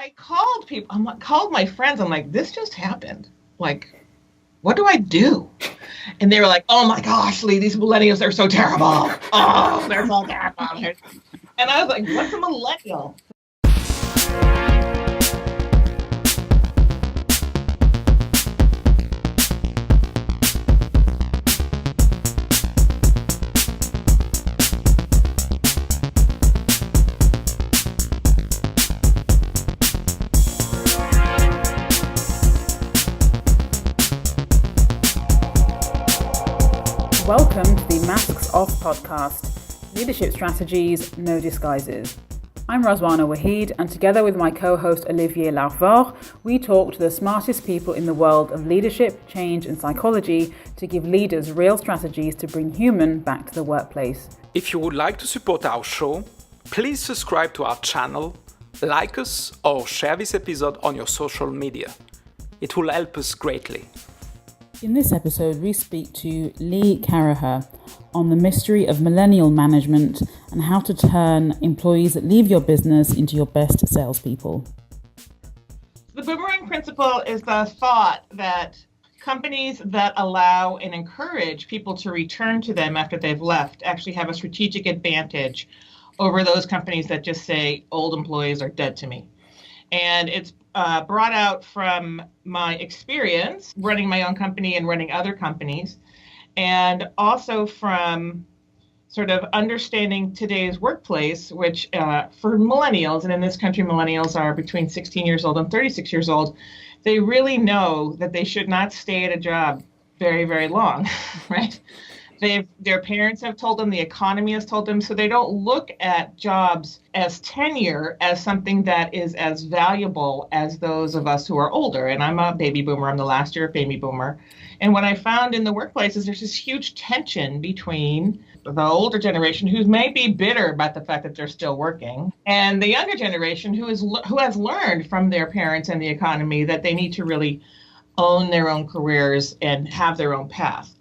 I called people. Called my friends. I'm like, this just happened. Like, what do I do? And they were like, oh my gosh, Lee, these millennials are so terrible. Oh, they're so terrible. And I was like, what's a millennial? Welcome to the Masks Off podcast, Leadership Strategies, No Disguises. I'm Razwana Waheed, and together with my co-host Olivier Larvor, we talk to the smartest people in the world of leadership, change and psychology to give leaders real strategies to bring human back to the workplace. If you would like to support our show, please subscribe to our channel, like us, or share this episode on your social media. It will help us greatly. In this episode, we speak to Lee Caraher on the mystery of millennial management and how to turn employees that leave your business into your best salespeople. The boomerang principle is the thought that companies that allow and encourage people to return to them after they've left actually have a strategic advantage over those companies that just say old employees are dead to me. And it's brought out from my experience running my own company and running other companies, and also from sort of understanding today's workplace, which for millennials, and in this country, millennials are between 16 years old and 36 years old, they really know that they should not stay at a job very, very long, right? Their parents have told them, the economy has told them, so they don't look at jobs as tenure as something that is as valuable as those of us who are older. And I'm a baby boomer. I'm the last year of baby boomer. And what I found in the workplace is there's this huge tension between the older generation who may be bitter about the fact that they're still working, and the younger generation who has learned from their parents and the economy that they need to really own their own careers and have their own path.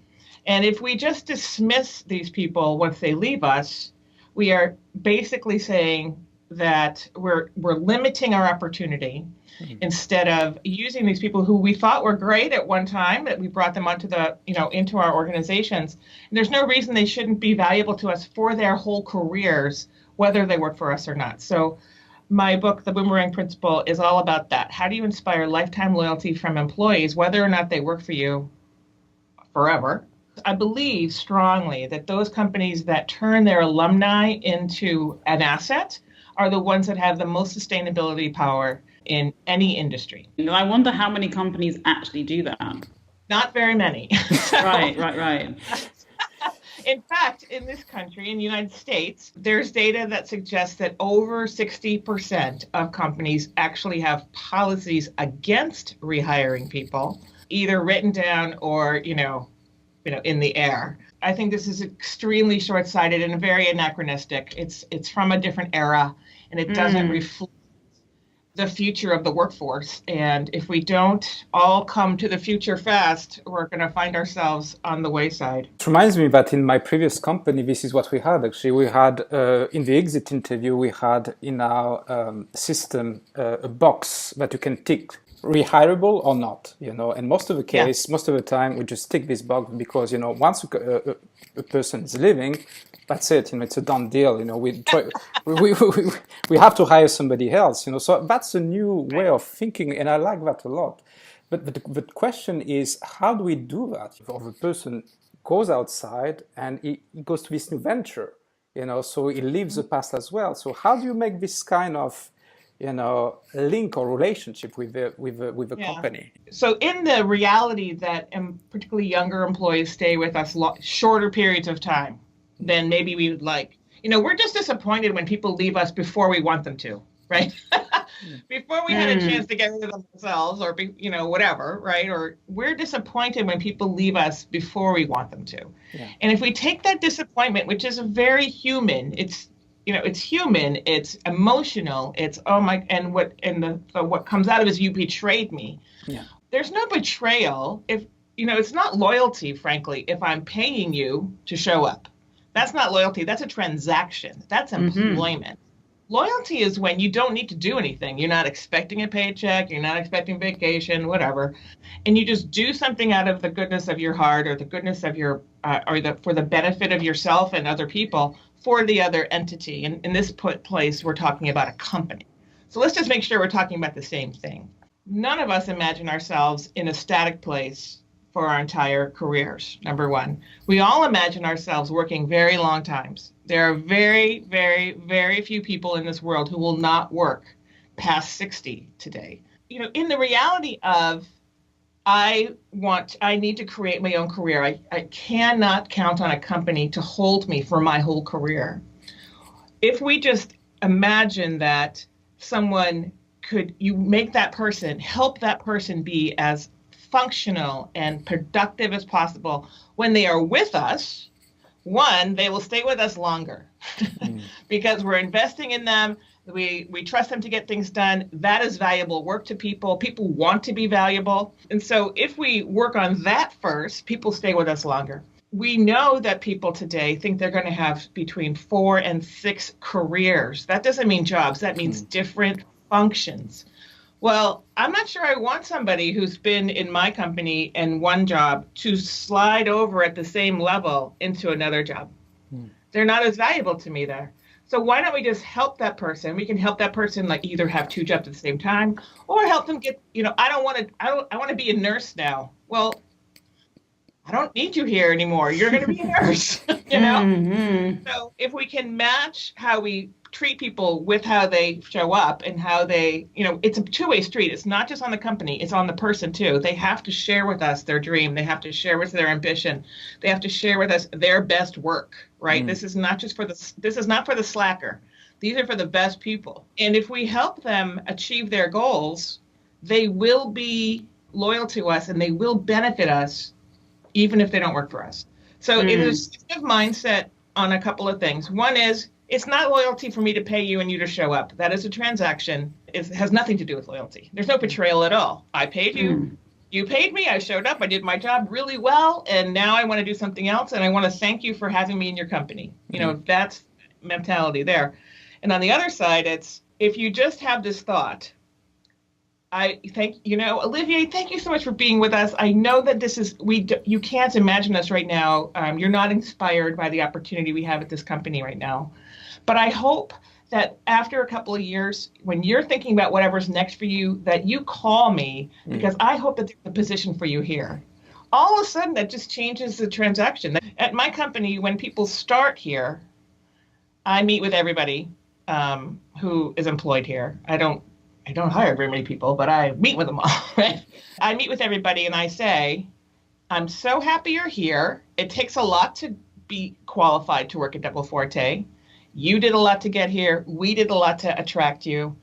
And if we just dismiss these people once they leave us, we are basically saying that we're limiting our opportunity instead of using these people who we thought were great at one time, that we brought them onto into our organizations. And there's no reason they shouldn't be valuable to us for their whole careers, whether they work for us or not. So my book, The Boomerang Principle, is all about that. How do you inspire lifetime loyalty from employees, whether or not they work for you forever? I believe strongly that those companies that turn their alumni into an asset are the ones that have the most sustainability power in any industry. And I wonder how many companies actually do that. Not very many. Right. In fact, in this country, in the United States, there's data that suggests that over 60% of companies actually have policies against rehiring people, either written down or, in the air. I think this is extremely short-sighted and very anachronistic. It's from a different era, and it doesn't reflect the future of the workforce. And if we don't all come to the future fast, we're going to find ourselves on the wayside. It reminds me that in my previous company, this is what we had actually. We had, in the exit interview, we had in our system a box that you can tick, rehirable or not, and most of the time we just tick this box because, once a person is leaving, that's it, it's a done deal, we have to hire somebody else, so that's a new way of thinking, and I like that a lot. But the question is, how do we do that? If a person goes outside and he goes to this new venture, so he leaves the past as well. So how do you make this kind of link or relationship with the company? So in the reality that particularly younger employees stay with us shorter periods of time than maybe we would like. We're just disappointed when people leave us before we want them to, right? Before we had a chance to get rid of them ourselves or, whatever, right? Or we're disappointed when people leave us before we want them to. Yeah. And if we take that disappointment, which is very human, it's human, it's emotional, it's what comes out of it is you betrayed me. Yeah. There's no betrayal if, it's not loyalty, frankly, if I'm paying you to show up. That's not loyalty, that's a transaction. That's employment. Loyalty is when you don't need to do anything. You're not expecting a paycheck, you're not expecting vacation, whatever. And you just do something out of the goodness of your heart or the goodness of your, for the benefit of yourself and other people for the other entity. And in this place, we're talking about a company. So let's just make sure we're talking about the same thing. None of us imagine ourselves in a static place for our entire careers, number one. We all imagine ourselves working very long times. There are very, very, very few people in this world who will not work past 60 today. You know, in the reality of, I need to create my own career. I cannot count on a company to hold me for my whole career. If we just imagine that someone help that person be as functional and productive as possible when they are with us, one, they will stay with us longer because we're investing in them. We trust them to get things done. That is valuable work to people. People want to be valuable. And so if we work on that first, people stay with us longer. We know that people today think they're going to have between 4 and 6 careers. That doesn't mean jobs. That means different functions. Well, I'm not sure I want somebody who's been in my company in one job to slide over at the same level into another job. They're not as valuable to me there. So why don't we just help that person? We can help that person like either have 2 jobs at the same time or help them get, I want to be a nurse now. Well, I don't need you here anymore. You're going to be a nurse, So if we can match how we treat people with how they show up and how they, it's a two-way street. It's not just on the company, it's on the person too. They have to share with us their dream. They have to share with us their ambition. They have to share with us their best work, right? This is not for the slacker. These are for the best people. And if we help them achieve their goals, they will be loyal to us and they will benefit us even if they don't work for us. So it is a mindset on a couple of things. One is, it's not loyalty for me to pay you and you to show up. That is a transaction. It has nothing to do with loyalty. There's no betrayal at all. I paid you. You paid me. I showed up. I did my job really well. And now I want to do something else. And I want to thank you for having me in your company. That's mentality there. And on the other side, it's if you just have this thought, Olivier, thank you so much for being with us. I know that you can't imagine us right now. You're not inspired by the opportunity we have at this company right now. But I hope that after a couple of years, when you're thinking about whatever's next for you, that you call me because I hope that there's a position for you here. All of a sudden, that just changes the transaction. At my company, when people start here, I meet with everybody who is employed here. I don't hire very many people, but I meet with them all, right? I meet with everybody and I say, I'm so happy you're here. It takes a lot to be qualified to work at Double Forte. You did a lot to get here. We did a lot to attract you.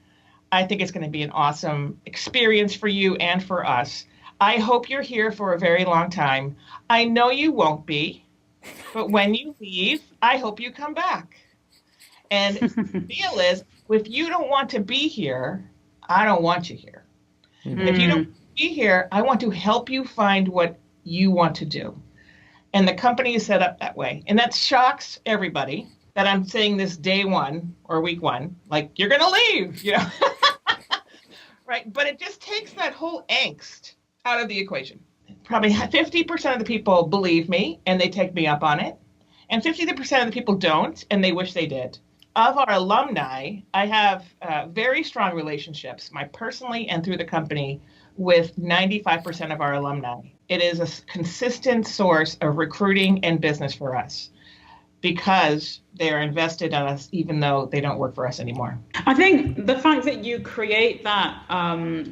I think it's going to be an awesome experience for you and for us. I hope you're here for a very long time. I know you won't be, but when you leave, I hope you come back. And the deal is, if you don't want to be here, I don't want you here. If you don't want to be here, I want to help you find what you want to do. And the company is set up that way. And that shocks everybody that I'm saying this day one or week one, like, you're going to leave, right? But it just takes that whole angst out of the equation. Probably 50% of the people believe me and they take me up on it. And 50% of the people don't, and they wish they did. Of our alumni, I have very strong relationships, personally and through the company, with 95% of our alumni. It is a consistent source of recruiting and business for us because they are invested in us, even though they don't work for us anymore. I think the fact that you create that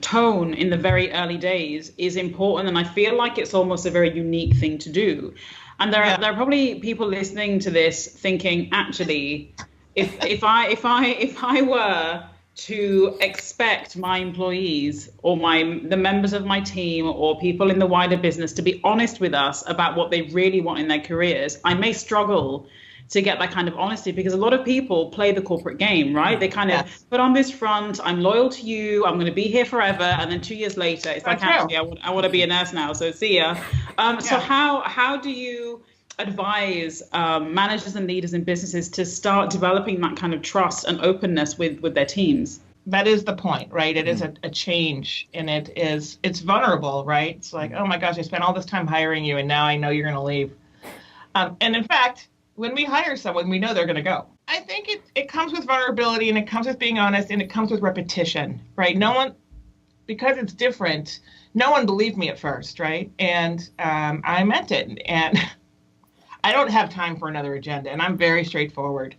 tone in the very early days is important, and I feel like it's almost a very unique thing to do. And there are probably people listening to this thinking, actually, if I were to expect my employees or the members of my team or people in the wider business to be honest with us about what they really want in their careers, I may struggle to get that kind of honesty, because a lot of people play the corporate game, right? They kind of put on this front, I'm loyal to you, I'm going to be here forever. And then 2 years later, it's like, actually, I want to be a nurse now. So see ya. So how do you advise managers and leaders in businesses to start developing that kind of trust and openness with their teams? That is the point, right? It is a change, and it's vulnerable, right? It's like, oh my gosh, I spent all this time hiring you, and now I know you're going to leave. And in fact, when we hire someone, we know they're going to go. I think it comes with vulnerability, and it comes with being honest, and it comes with repetition, right? No one, because it's different, no one believed me at first, right? And I meant it, and I don't have time for another agenda, and I'm very straightforward.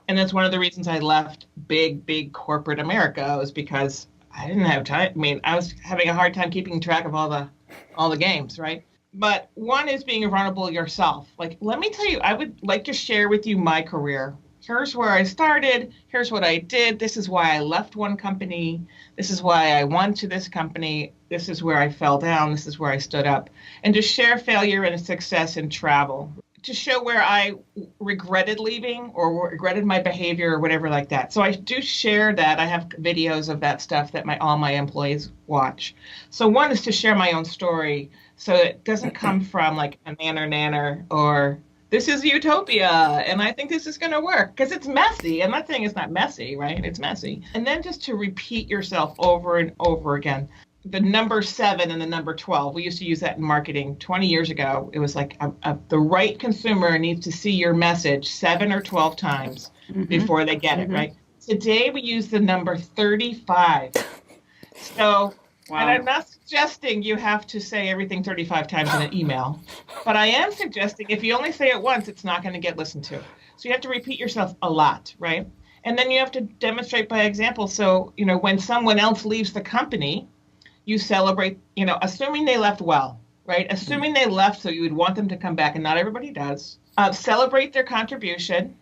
And that's one of the reasons I left big corporate America, was because I didn't have time. I mean, I was having a hard time keeping track of all the games, right? But one is being vulnerable yourself. Like, let me tell you, I would like to share with you my career. Here's where I started. Here's what I did. This is why I left one company. This is why I went to this company. This is where I fell down. This is where I stood up. And to share failure and success in travel, to show where I regretted leaving or regretted my behavior or whatever like that. So I do share that. I have videos of that stuff that all my employees watch. So one is to share my own story, so it doesn't come from like a nanner or this is utopia and I think this is going to work, because it's messy. I'm not saying it's not messy, right? It's messy. And then just to repeat yourself over and over again. The number 7 and the number 12. We used to use that in marketing 20 years ago. It was like the right consumer needs to see your message 7 or 12 times before they get it, right? Today we use the number 35. So, and I'm not suggesting you have to say everything 35 times in an email, but I am suggesting if you only say it once, it's not going to get listened to. So you have to repeat yourself a lot, right? And then you have to demonstrate by example. So, when someone else leaves the company, you celebrate, assuming they left well, right? Assuming they left so you would want them to come back, and not everybody does. Celebrate their contribution,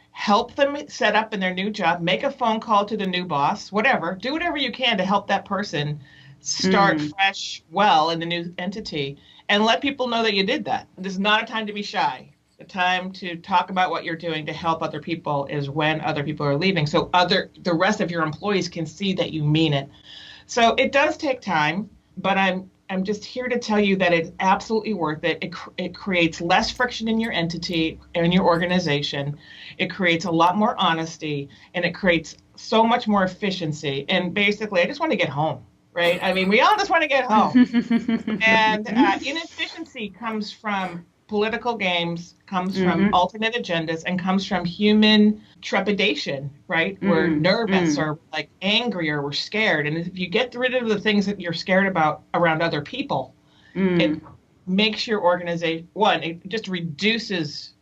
help them set up in their new job, make a phone call to the new boss, whatever. Do whatever you can to help that person start fresh, well in the new entity, and let people know that you did that. This is not a time to be shy. The time to talk about what you're doing to help other people is when other people are leaving. So the rest of your employees can see that you mean it. So it does take time, but I'm just here to tell you that it's absolutely worth it. It creates less friction in your entity and your organization. It creates a lot more honesty, and it creates so much more efficiency. And basically, I just want to get home, right? I mean, we all just want to get home. And inefficiency comes from political games, comes from alternate agendas, and comes from human trepidation, right? We're nervous or like angry or we're scared. And if you get rid of the things that you're scared about around other people, it makes your organization, it just reduces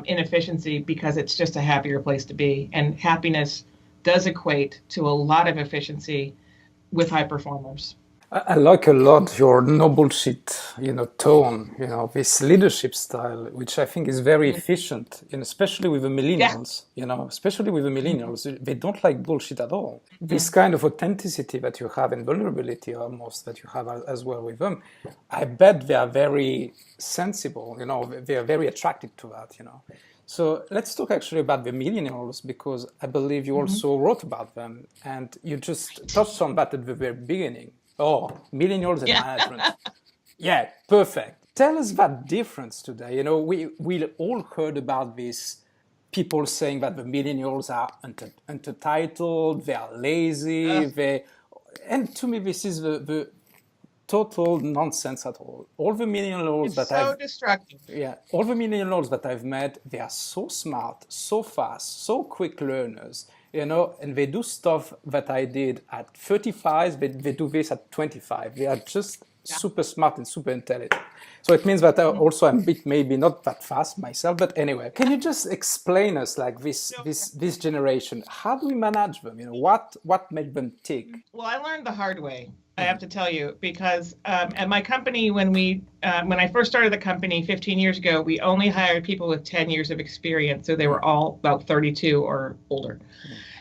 inefficiency, because it's just a happier place to be. And happiness does equate to a lot of efficiency with high performers. I like a lot your no bullshit, tone, this leadership style, which I think is very efficient, especially with the millennials, especially with the millennials. They don't like bullshit at all. This kind of authenticity that you have and vulnerability almost that you have as well with them, I bet they are very sensible, they are very attracted to that, So let's talk actually about the millennials, because I believe you also wrote about them, and you just touched on that at the very beginning. Oh, millennials and management. Yeah, perfect. Tell us that difference today. We all heard about this, people saying that the millennials are entitled, they are lazy, and to me this is the total nonsense at all. All the millennials destructive. Yeah, all the millennials that I've met, they are so smart, so fast, so quick learners. And they do stuff that I did at 35, they do this at 25. They are just super smart and super intelligent. So it means that also I'm a bit maybe not that fast myself, but anyway. Can you just explain us like this generation? How do we manage them? What made them tick? Well, I learned the hard way, I have to tell you, because at my company, when I first started the company 15 years ago, we only hired people with 10 years of experience. So they were all about 32 or older.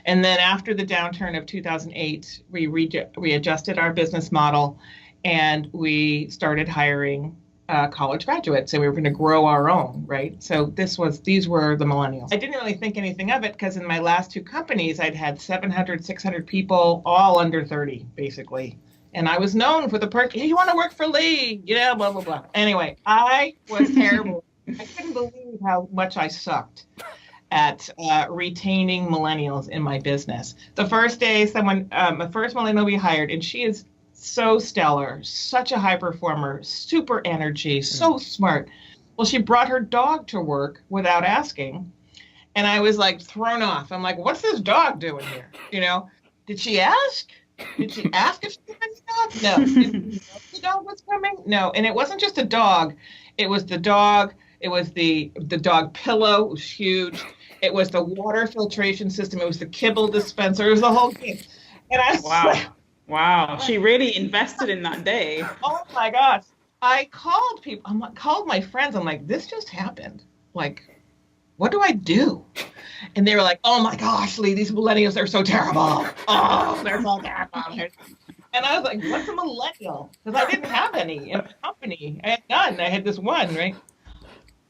And then after the downturn of 2008, we readjusted our business model, and we started hiring college graduates, and we were going to grow our own, right? So these were the millennials. I didn't really think anything of it, because in my last 2 companies, I'd had 700, 600 people, all under 30, basically. And I was known for the hey, you want to work for Lee? Blah, blah, blah. Anyway, I was terrible I couldn't believe how much I sucked at retaining millennials in my business. The first day, the first millennial we hired, and she is so stellar, such a high performer, super energy, so smart. Well, she brought her dog to work without asking. And I was like thrown off. I'm like, what's this dog doing here? Did she ask? Did she ask if she was a dog? No. Did she know the dog was coming? No. And it wasn't just a dog. It was the dog. It was the dog pillow. It was huge. It was the water filtration system. It was the kibble dispenser. It was the whole thing. And I was like, wow. She really invested in that day. Oh my gosh. I called people. Called my friends. I'm like, this just happened. Like, what do I do? And they were like, oh my gosh, Lee, these millennials are so terrible. Oh, they're so terrible. And I was like, what's a millennial? Because I didn't have any in the company. I had none. I had this one, right?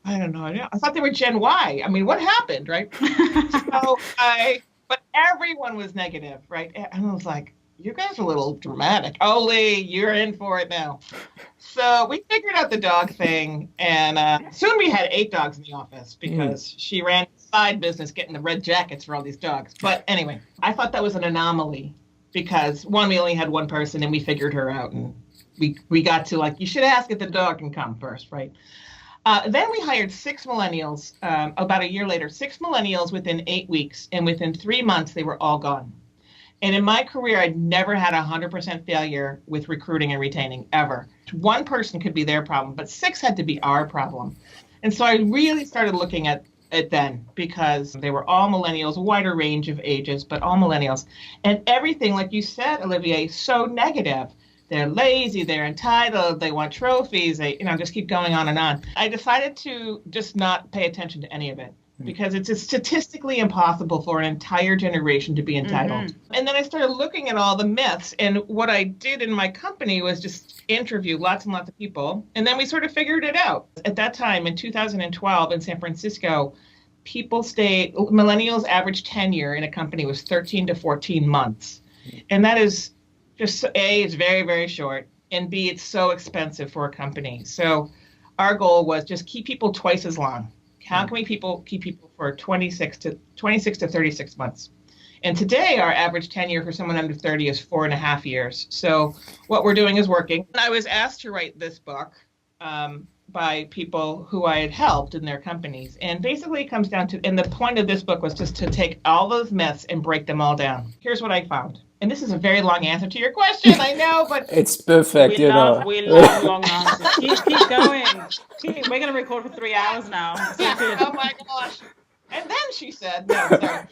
I don't know. I thought they were Gen Y. I mean, what happened, right? But everyone was negative, right? And I was like, you guys are a little dramatic. Oh, Lee, you're in for it now. So we figured out the dog thing, and soon we had 8 dogs in the office because she ran a side business getting the red jackets for all these dogs. But anyway, I thought that was an anomaly because, one, we only had one person, and we figured her out, and we got to, like, you should ask if the dog can come first, right? Then we hired 6 millennials about a year later, 6 millennials within 8 weeks, and within 3 months, they were all gone. And in my career, I'd never had 100% failure with recruiting and retaining, ever. One person could be their problem, but 6 had to be our problem. And so I really started looking at it then because they were all millennials, a wider range of ages, but all millennials. And everything, like you said, Olivier, so negative. They're lazy, they're entitled, they want trophies, they just keep going on and on. I decided to just not pay attention to any of it, because it's statistically impossible for an entire generation to be entitled. And then I started looking at all the myths. And what I did in my company was just interview lots and lots of people. And then we sort of figured it out. At that time, in 2012 in San Francisco, millennials average tenure in a company was 13 to 14 months. And that is just, A, it's very, very short. And B, it's so expensive for a company. So our goal was just keep people twice as long. How can we keep people for 26 to 36 months? And today, our average tenure for someone under 30 is 4.5 years. So what we're doing is working. And I was asked to write this book by people who I had helped in their companies. And basically, it comes down to, and the point of this book was just to take all those myths and break them all down. Here's what I found. And this is a very long answer to your question, I know, but it's perfect. We love long answers. Keep going. We're going to record for 3 hours now. So oh my gosh. And then she said, no, sorry.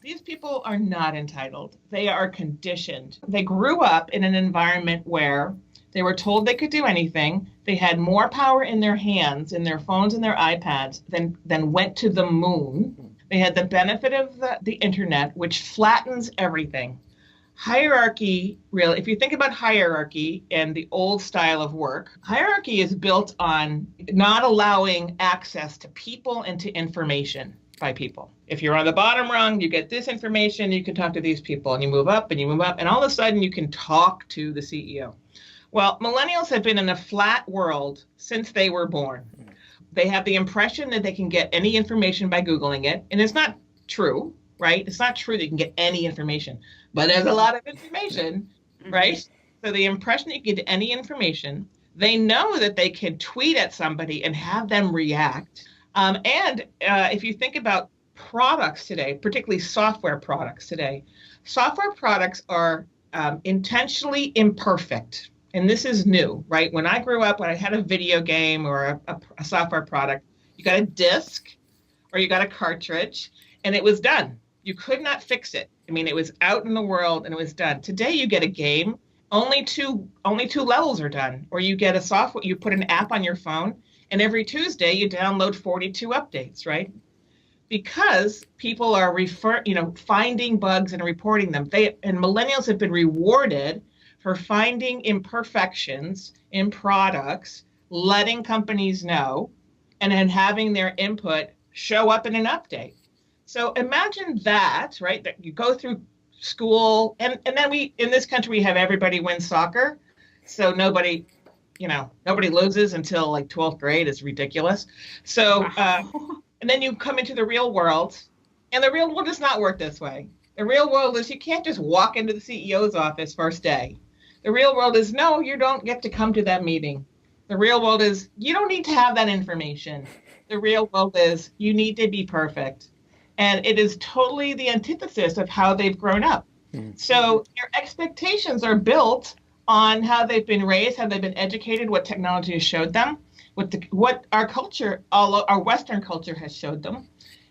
These people are not entitled. They are conditioned. They grew up in an environment where they were told they could do anything. They had more power in their hands, in their phones and their iPads than went to the moon. They had the benefit of the internet, which flattens everything. Hierarchy, really, if you think about hierarchy and the old style of work, hierarchy is built on not allowing access to people and to information by people. If you're on the bottom rung, you get this information, you can talk to these people, and you move up, and all of a sudden you can talk to the CEO. Well, millennials have been in a flat world since they were born. They have the impression that they can get any information by Googling it, and it's not true, right? It's not true that you can get any information, but there's a lot of information, right? So the impression that you can get any information, they know that they can tweet at somebody and have them react. And if you think about products today, particularly software products today, software products are intentionally imperfect. And this is new, right? When I grew up, when I had a video game or a software product, you got a disc or you got a cartridge and it was done. You could not fix it. I mean, it was out in the world and it was done. Today you get a game, only two levels are done. Or you get you put an app on your phone and every Tuesday you download 42 updates, right? Because people are finding bugs and reporting them. And millennials have been rewarded for finding imperfections in products, letting companies know, and then having their input show up in an update. So imagine that, right? That you go through school, and then in this country, we have everybody win soccer. So nobody nobody loses until like 12th grade is ridiculous. So, and then you come into the real world, and the real world does not work this way. The real world is you can't just walk into the CEO's office first day. The real world is, no, you don't get to come to that meeting. The real world is, you don't need to have that information. The real world is, you need to be perfect. And it is totally the antithesis of how they've grown up. So their expectations are built on how they've been raised, how they've been educated, what technology has showed them, what our culture, our Western culture has showed them.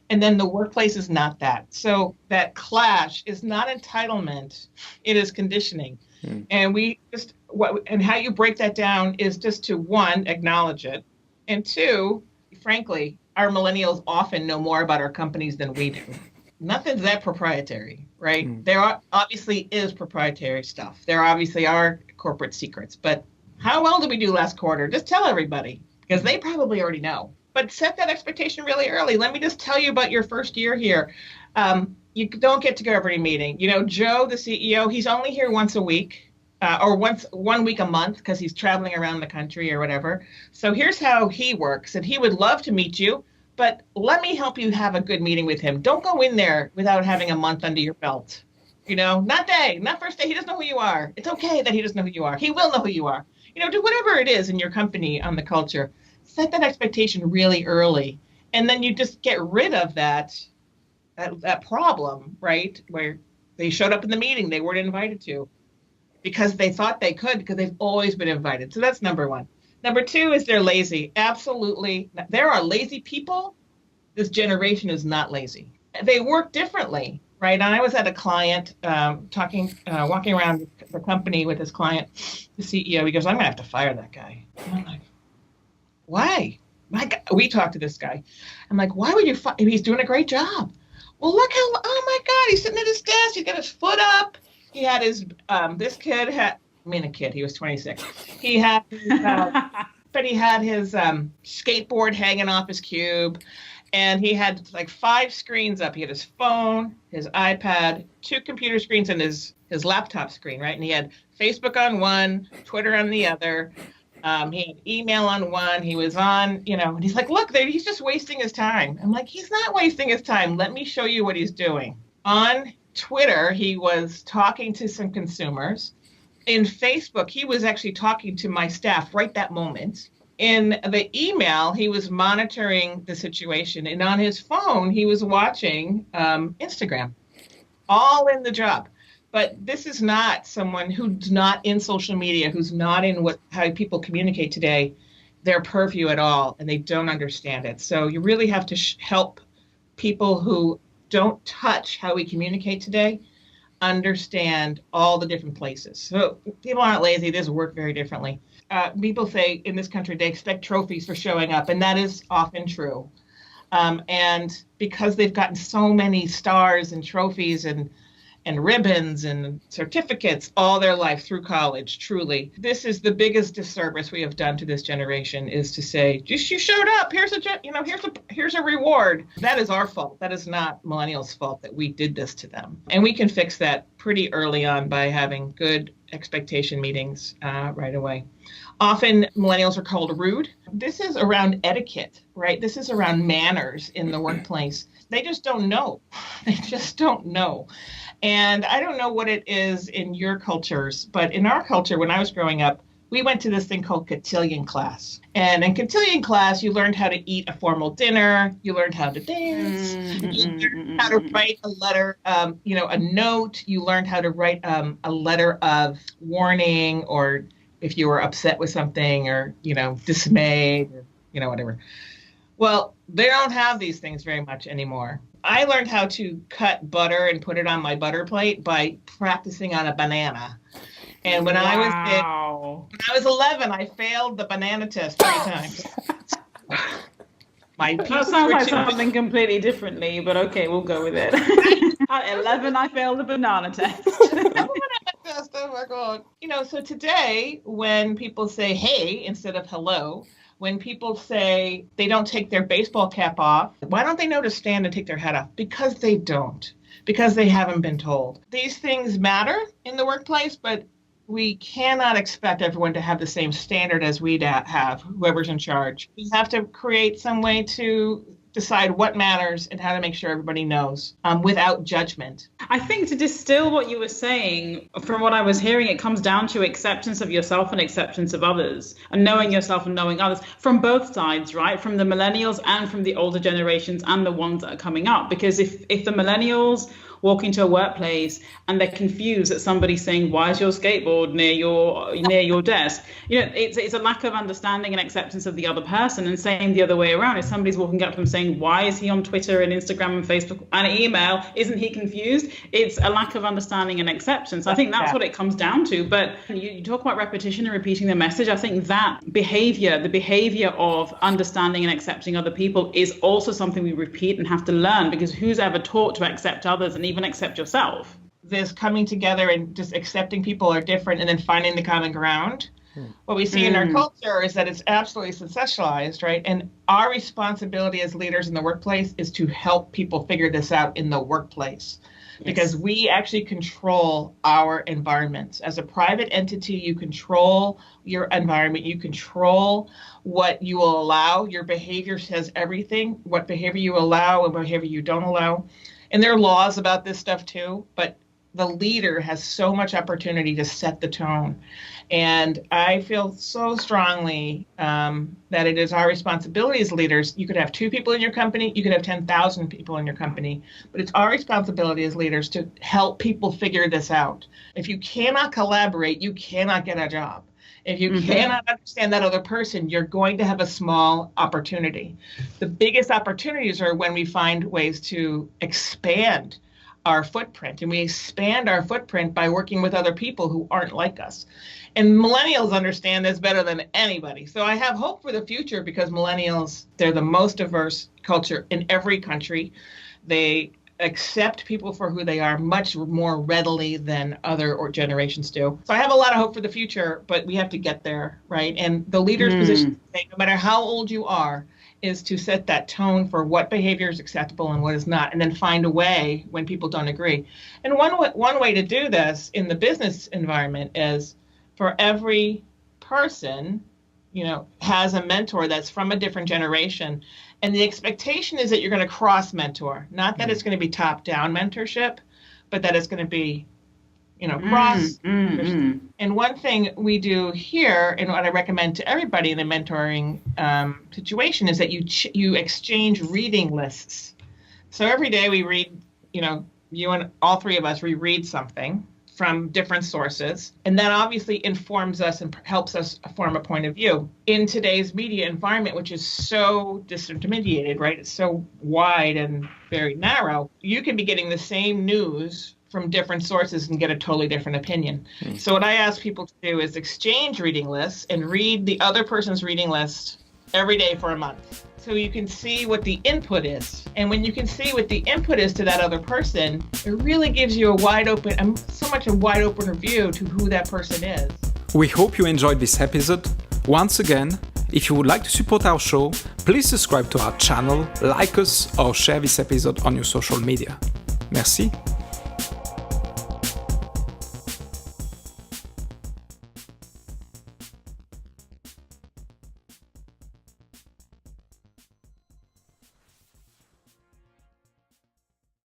And then the workplace is not that. So that clash is not entitlement, it is conditioning. And how you break that down is just to, one, acknowledge it. And two, frankly, our millennials often know more about our companies than we do. Nothing's that proprietary, right? There obviously is proprietary stuff. There obviously are corporate secrets. But how well did we do last quarter? Just tell everybody, because they probably already know. But set that expectation really early. Let me just tell you about your first year here. You don't get to go every meeting. Joe, the CEO, he's only here once a week or 1 week a month because he's traveling around the country or whatever. So here's how he works. And he would love to meet you, but let me help you have a good meeting with him. Don't go in there without having a month under your belt. Not first day. He doesn't know who you are. It's okay that he doesn't know who you are. He will know who you are. Do whatever it is in your company on the culture. Set that expectation really early. And then you just get rid of that problem, right? Where they showed up in the meeting they weren't invited to because they thought they could because they've always been invited. So that's number one. Number two is they're lazy. Absolutely. There are lazy people. This generation is not lazy. They work differently, right? And I was at a client walking around the company with his client, the CEO. He goes, I'm going to have to fire that guy. And I'm like, why? My God, we talked to this guy. I'm like, why would you fire? He's doing a great job. Well, oh my God, he's sitting at his desk. He's got his foot up. He had his, he was 26. He had, but he had his skateboard hanging off his cube. And he had like 5 screens up. He had his phone, his iPad, 2 computer screens, and his laptop screen, right? And he had Facebook on one, Twitter on the other. He had email on one. He was on, and he's like, look, he's just wasting his time. I'm like, he's not wasting his time. Let me show you what he's doing. On Twitter, he was talking to some consumers. In Facebook, he was actually talking to my staff right that moment. In the email, he was monitoring the situation. And on his phone, he was watching Instagram, all in the job. But this is not someone who's not in social media, who's not in how people communicate today, their purview at all, and they don't understand it. So you really have to help people who don't touch how we communicate today understand all the different places. So people aren't lazy, they just work very differently. People say in this country they expect trophies for showing up, and that is often true. And because they've gotten so many stars and trophies and ribbons and certificates all their life through college, truly. This is the biggest disservice we have done to this generation, is to say, just you showed up, here's a reward. That is our fault. That is not millennials' fault that we did this to them. And we can fix that pretty early on by having good expectation meetings right away. Often millennials are called rude. This is around etiquette, right? This is around manners in the workplace. They just don't know. They just don't know. And I don't know what it is in your cultures, but in our culture, when I was growing up, we went to this thing called cotillion class. And in cotillion class, you learned how to eat a formal dinner. You learned how to dance. You learned how to write a letter, a note. You learned how to write a letter of warning, or if you were upset with something, or, dismayed, or, whatever. Well, they don't have these things very much anymore. I learned how to cut butter and put it on my butter plate by practicing on a banana. And when I was 11, I failed the banana test 3 times. That sounds like something completely differently, but okay, we'll go with it. At 11, I failed the banana test. Oh my God. So today, when people say hey instead of hello, when people say they don't take their baseball cap off, why don't they know to stand and take their hat off? Because they don't. Because they haven't been told. These things matter in the workplace, but we cannot expect everyone to have the same standard as we have, whoever's in charge. We have to create some way to decide what matters and how to make sure everybody knows without judgment. I think to distill what you were saying, from what I was hearing, it comes down to acceptance of yourself and acceptance of others, and knowing yourself and knowing others from both sides, right? From the millennials and from the older generations and the ones that are coming up. Because if the millennials walk into a workplace and they're confused that somebody's saying, why is your skateboard near your desk? It's a lack of understanding and acceptance of the other person. And same the other way around. If somebody's walking up to them saying, why is he on Twitter and Instagram and Facebook and email? Isn't he confused? It's a lack of understanding and acceptance. I think that's what it comes down to. But you talk about repetition and repeating the message. I think that the behavior of understanding and accepting other people is also something we repeat and have to learn, because who's ever taught to accept others and even accept yourself? This coming together and just accepting people are different and then finding the common ground. What we see in our culture is that it's absolutely sensationalized, right? And our responsibility as leaders in the workplace is to help people figure this out in the workplace. Because we actually control our environments. As a private entity, you control your environment. You control what you will allow. Your behavior says everything, what behavior you allow and behavior you don't allow. And there are laws about this stuff too, but the leader has so much opportunity to set the tone. And I feel so strongly that it is our responsibility as leaders. You could have 2 people in your company, you could have 10,000 people in your company, but it's our responsibility as leaders to help people figure this out. If you cannot collaborate, you cannot get a job. If you cannot understand that other person, you're going to have a small opportunity. The biggest opportunities are when we find ways to expand our footprint, and we expand our footprint by working with other people who aren't like us. And millennials understand this better than anybody. So I have hope for the future, because millennials, they're the most diverse culture in every country. They accept people for who they are much more readily than other generations do. So I have a lot of hope for the future, but we have to get there, right? And the leader's position, no matter how old you are, is to set that tone for what behavior is acceptable and what is not, and then find a way when people don't agree. And one way to do this in the business environment is for every person, has a mentor that's from a different generation. And the expectation is that you're going to cross mentor, not that it's going to be top down mentorship, but that it's going to be, cross. And one thing we do here, and what I recommend to everybody in a mentoring situation, is that you exchange reading lists. So every day we read, you and all 3 of us, we read something from different sources, and that obviously informs us and helps us form a point of view. In today's media environment, which is so disintermediated, right? It's so wide and very narrow. You can be getting the same news from different sources and get a totally different opinion. So what I ask people to do is exchange reading lists and read the other person's reading list every day for a month, so you can see what the input is. And when you can see what the input is to that other person, it really gives you a wide open view to who that person is. We hope you enjoyed this episode. Once again, if you would like to support our show, please subscribe to our channel, like us, or share this episode on your social media. Merci.